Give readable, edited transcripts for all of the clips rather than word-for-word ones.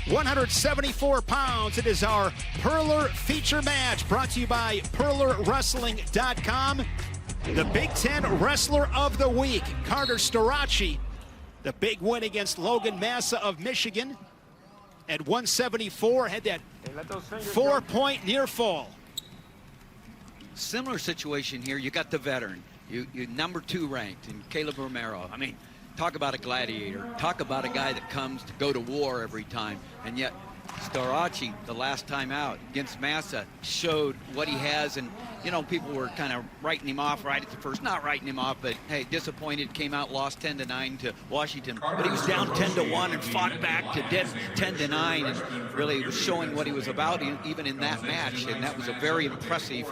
174 pounds. It is our Perler feature match brought to you by PerlerWrestling.com. The Big Ten Wrestler of the Week, Carter Starocci. The big win against Logan Massa of Michigan. At 174, had that 4-point near fall. Similar situation here. You got the veteran. You number 2 ranked in Kaleb Romero. I mean, talk about a gladiator. Talk about a guy that comes to go to war every time. And yet, Starocci, the last time out against Massa, showed what he has. And, you know, people were kind of writing him off right at the first. Not writing him off, but, hey, disappointed. Came out, lost 10-9 to Washington. But he was down 10-1 and fought back to dead 10-9. And really was showing what he was about even in that match. And that was a very impressive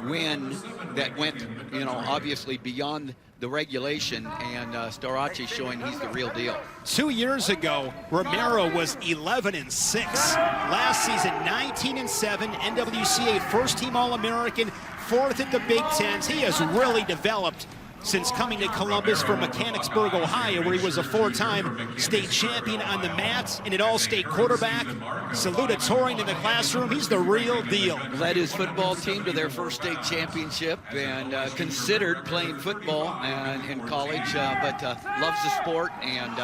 win that went, you know, obviously beyond the regulation, and Starocci showing he's the real deal. 2 years ago, Romero was 11-6. Last season, 19-7, NWCA first-team All-American, 4th at the Big Tens. He has really developed since coming to Columbus from Mechanicsburg, Ohio, where he was a 4-time state champion on the mats and an all-state quarterback, salutatorian in the classroom. He's the real deal. Led his football team to their first state championship and considered playing football in college, but loves the sport, and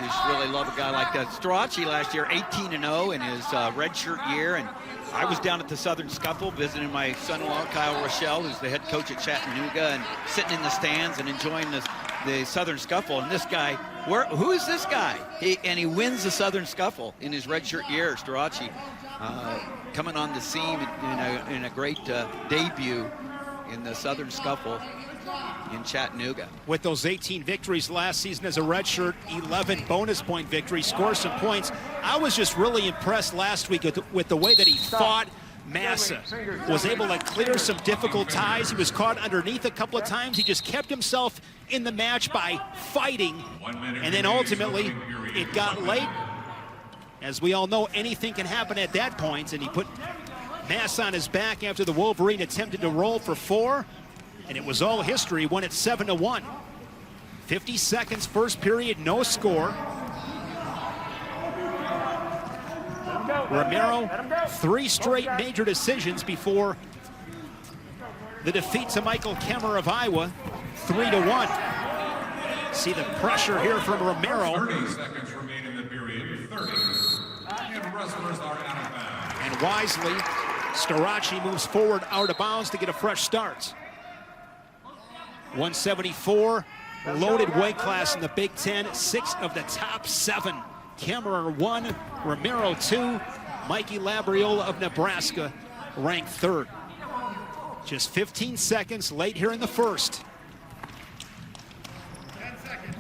you just really love a guy like that. Starocci last year, 18-0 in his redshirt year, and I was down at the Southern Scuffle visiting my son-in-law, Kyle Rochelle, who's the head coach at Chattanooga, and sitting in the stands and enjoying the Southern Scuffle. And this guy, who is this guy? He wins the Southern Scuffle in his redshirt year. Starocci coming on the scene in a great debut in the Southern Scuffle in Chattanooga. With those 18 victories last season as a redshirt, 11 bonus point victories, scored some points. I was just really impressed last week with the way that he fought Massa. Was able to clear some difficult ties. He was caught underneath a couple of times. He just kept himself in the match by fighting. And then ultimately, it got late. As we all know, anything can happen at that point. And he put Massa on his back after the Wolverine attempted to roll for 4. And it was all history, won at 7-1. 50 seconds, first period, no score. Romero, 3 straight major decisions before the defeat to Michael Kemmer of Iowa, 3-1. See the pressure here from Romero. 30 seconds remain in the period, 30. And wrestlers are out of bounds. And wisely, Starocci moves forward out of bounds to get a fresh start. 174, loaded weight class in the Big Ten, 6 of the top 7. Kemmerer 1, Romero 2, Mikey Labriola of Nebraska ranked 3rd. Just 15 seconds late here in the first. 10 seconds.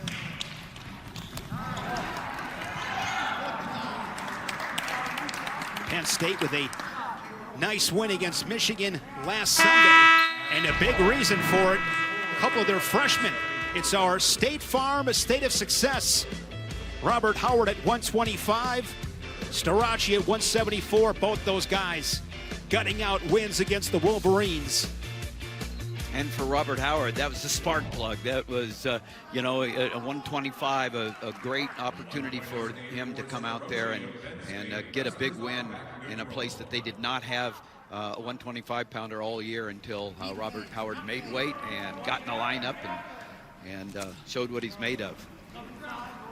Penn State with a nice win against Michigan last Sunday, and a big reason for it, a couple of their freshmen. It's our State Farm State of Success. Robert Howard at 125, Starocci at 174. Both those guys gutting out wins against the Wolverines. And for Robert Howard, that was the spark plug. That was, you know, a 125, a great opportunity for him to come out there and get a big win in a place that they did not have a 125-pounder all year until Robert Howard made weight and got in the lineup and showed what he's made of.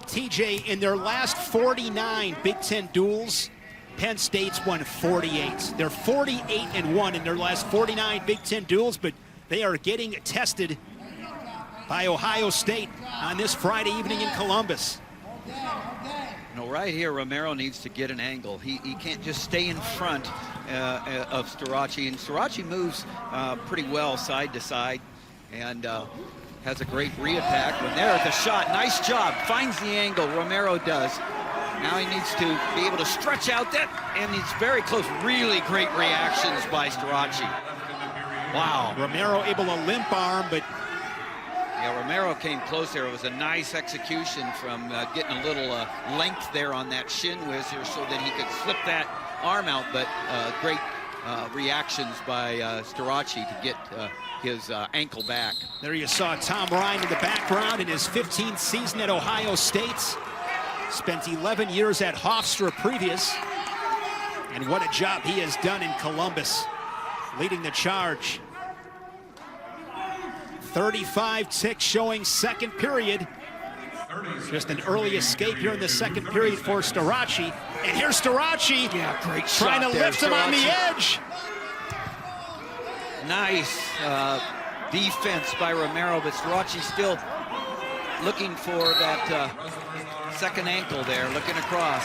TJ, in their last 49 Big Ten duels, Penn State's won 48. They're 48-1 in their last 49 Big Ten duels, but they are getting tested by Ohio State on this Friday evening in Columbus. No, right here, Romero needs to get an angle. He can't just stay in front of Starocci, and Starocci moves pretty well side to side and has a great re-attack. When there at the shot, nice job, finds the angle, Romero does. Now he needs to be able to stretch out that, and he's very close. Really great reactions by Starocci. Wow. Romero able to limp arm, but yeah, Romero came close there. It was a nice execution from getting a little length there on that shin whizzer so that he could slip that arm out, but great reactions by Starocci to get his ankle back. There you saw Tom Ryan in the background in his 15th season at Ohio State. Spent 11 years at Hofstra previous. And what a job he has done in Columbus, leading the charge. 35 ticks showing second period. Just an early escape here in the second period for Starocci. And here's Starocci, great trying to lift him on the edge. Nice defense by Romero, but Starocci still looking for that second ankle there, looking across.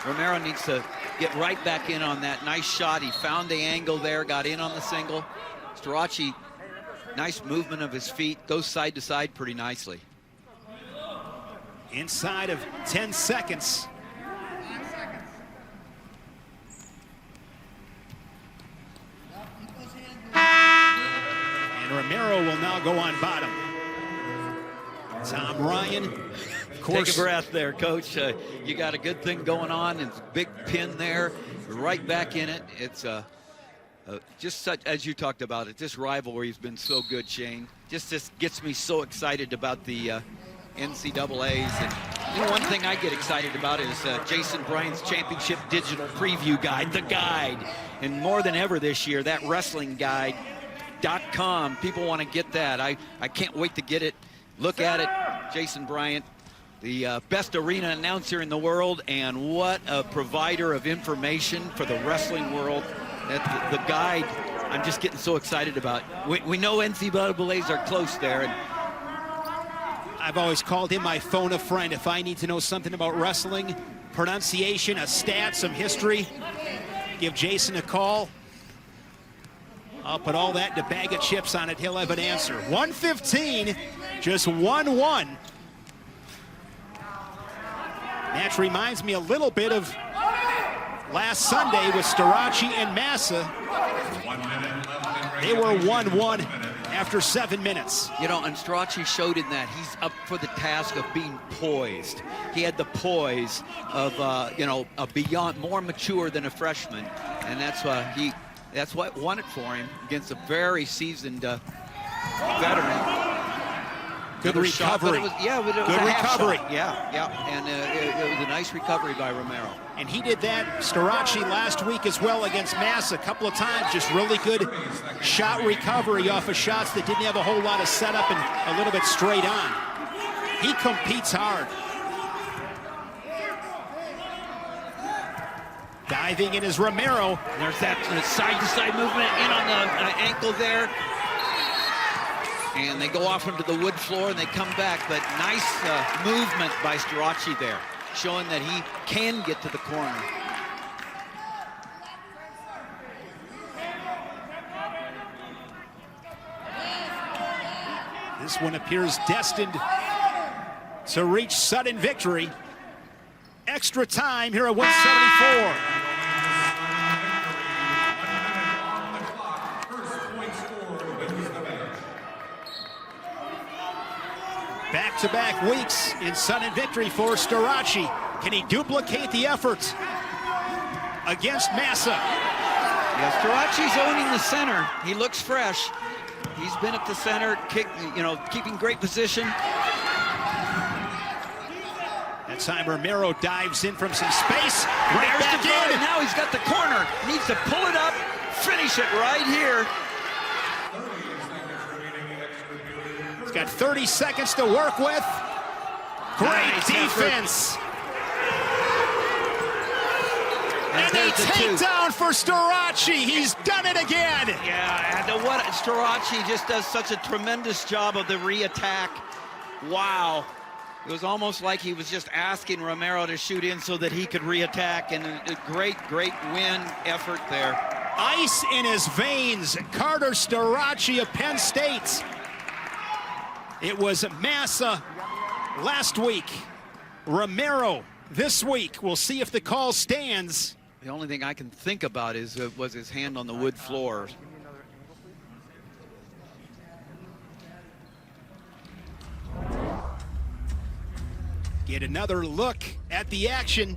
Romero needs to get right back in on that. Nice shot. He found the angle there, got in on the single. Starocci, nice movement of his feet, goes side to side pretty nicely. Inside of 10 seconds. And Romero will now go on bottom. Tom Ryan, of course. Take a breath there, Coach. You got a good thing going on. It's a big pin there, right back in it. It's just such, as you talked about it, this rivalry has been so good, Shane. Just gets me so excited about the NCAAs. And you know, one thing I get excited about is Jason Bryant's championship digital preview guide, the guide. And more than ever this year, that wrestling guide.com. People want to get that. I can't wait to get it. Look at it. Jason Bryant, the best arena announcer in the world, and what a provider of information for the wrestling world. The guide, I'm just getting so excited about. We know NCAAs are close there. And I've always called him my phone a friend. If I need to know something about wrestling, pronunciation, a stat, some history, give Jason a call. I'll put all that in a bag of chips on it. He'll have an answer. 1:15, just 1-1. That reminds me a little bit of last Sunday with Starocci and Massa. They were 1-1 after 7 minutes. You know, and Starocci showed in that he's up for the task of being poised. He had the poise of, you know, a beyond, more mature than a freshman. And that's what won it for him against a very seasoned veteran. Good recovery. Good recovery. Yeah. And it was a nice recovery by Romero. And he did that, Starocci, last week as well against Massa a couple of times. Just really good shot recovery off of shots that didn't have a whole lot of setup and a little bit straight on. He competes hard. Diving in is Romero. There's that side-to-side movement in on the ankle there. And they go off into the wood floor and they come back. But nice movement by Starocci there, showing that he can get to the corner. This one appears destined to reach sudden victory. Extra time here at 174. Back-to-back weeks in sudden victory for Starocci. Can he duplicate the effort against Massa? Yeah, Starocci's owning the center. He looks fresh. He's been at the center, keeping great position. That time Romero dives in from some space. Right There's back the guard. in. Now he's got the corner. Needs to pull it up, finish it right here. He's got 30 seconds to work with. Great defense. And a takedown for Starocci. He's done it again. Yeah, and what Starocci just does such a tremendous job of the re-attack. Wow. It was almost like he was just asking Romero to shoot in so that he could re-attack, and a great win effort there. Ice in his veins. Carter Starocci of Penn State. It was Massa last week. Romero this week. We'll see if the call stands. The only thing I can think about was his hand on the wood floor. Get another look at the action.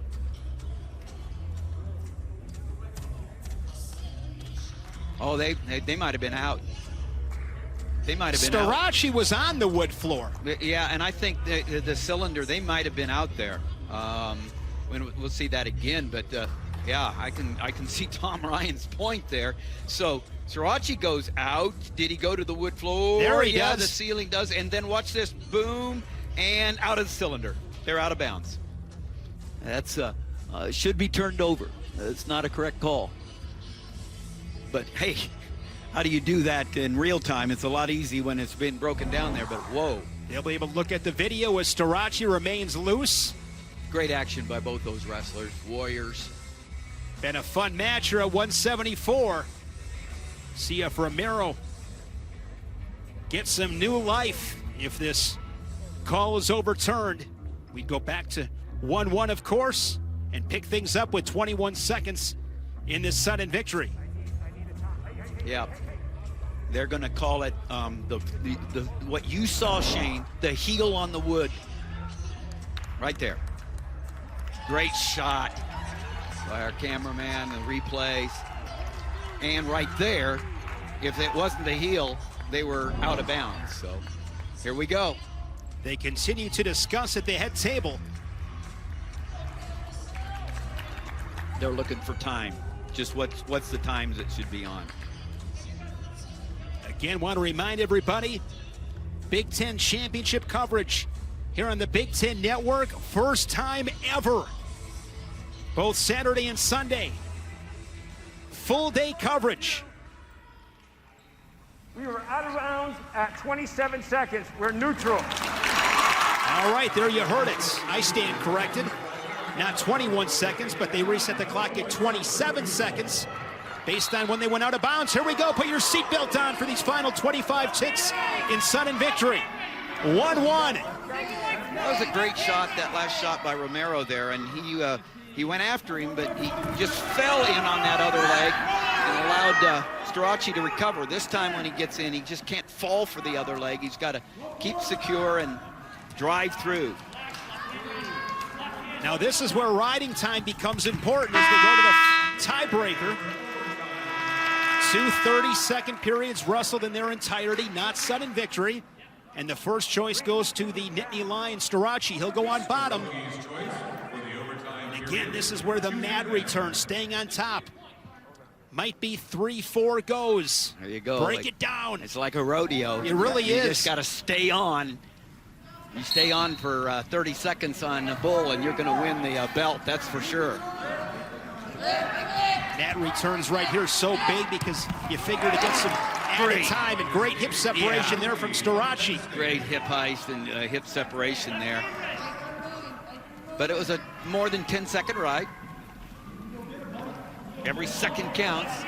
Oh, they might have been out. they might have been out. Starocci was on the wood floor. Yeah, and I think the cylinder, they might have been out there. We'll see that again, but yeah, I can see Tom Ryan's point there. So Starocci goes out. Did he go to the wood floor? There he does. does. The ceiling does. And then watch this, boom, and out of the cylinder. They're out of bounds. That's should be turned over. It's not a correct call. But hey, how do you do that in real time? It's a lot easier when it's been broken down there, but whoa. They'll be able to look at the video as Starocci remains loose. Great action by both those wrestlers, warriors. Been a fun match here at 174. See if Romero gets some new life. If this call is overturned, we'd go back to 1-1, of course, and pick things up with 21 seconds in this sudden victory. Yeah, they're going to call it what you saw, Shane, the heel on the wood. Right there. Great shot by our cameraman, the replays. And right there, if it wasn't the heel, they were out of bounds. So here we go. They continue to discuss at the head table. They're looking for time. Just what's the times it should be on. Again, want to remind everybody, Big Ten championship coverage here on the Big Ten Network. First time ever. Both Saturday and Sunday. Full day coverage. We were out of rounds at 27 seconds. We're neutral. All right, there you heard it. I stand corrected. Not 21 seconds, but they reset the clock at 27 seconds based on when they went out of bounds. Here we go. Put your seatbelt on for these final 25 ticks in sudden victory. 1-1. That was a great shot, that last shot by Romero there, and he went after him, but he just fell in on that other leg and allowed Starocci to recover. This time when he gets in, he just can't fall for the other leg. He's got to keep secure and drive through. Now this is where riding time becomes important as we go to the tiebreaker. 2 30-second periods wrestled in their entirety, not sudden victory. And the first choice goes to the Nittany Lion, Starocci. He'll go on bottom. And again, this is where the mad return, staying on top. Might be 3-4 goes. There you go. Break it down. It's like a rodeo. It really is. You just got to stay on. You stay on for 30 seconds on a bull, and you're going to win the belt, that's for sure. That returns right here so big because you figure to get some added time, and great hip separation there from Starocci. Great hip heist and hip separation there. But it was a more than 10-second ride. Every second counts.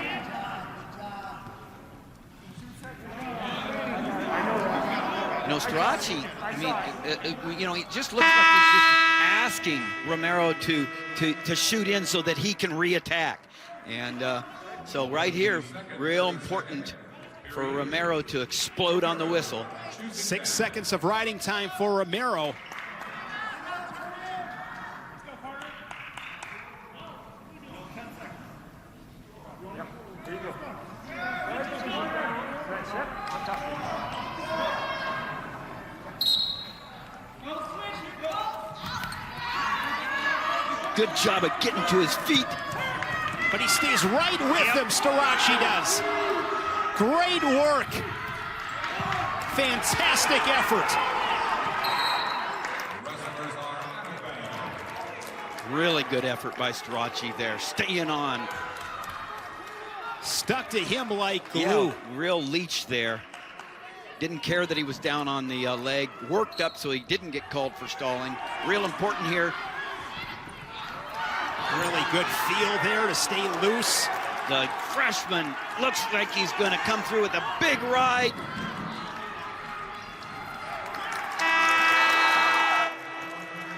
You know, Starocci, I mean, you know, it just looks like he's just asking Romero to shoot in so that he can re-attack. And so right here, real important for Romero to explode on the whistle. 6 seconds of riding time for Romero. Good job of getting to his feet. But he stays right with him, Starocci does. Great work. Fantastic effort. Really good effort by Starocci there, staying on. Stuck to him like glue. Yeah, real leech there. Didn't care that he was down on the leg. Worked up so he didn't get called for stalling. Real important here. Really good feel there to stay loose. The freshman looks like he's going to come through with a big ride.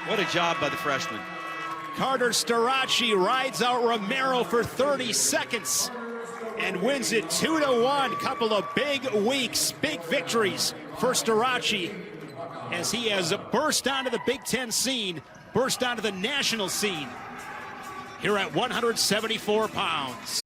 What a job by the freshman. Carter Starocci rides out Romero for 30 seconds and wins it 2-1. Couple of big weeks, big victories for Starocci as he has burst onto the Big Ten scene, burst onto the national scene here at 174 pounds.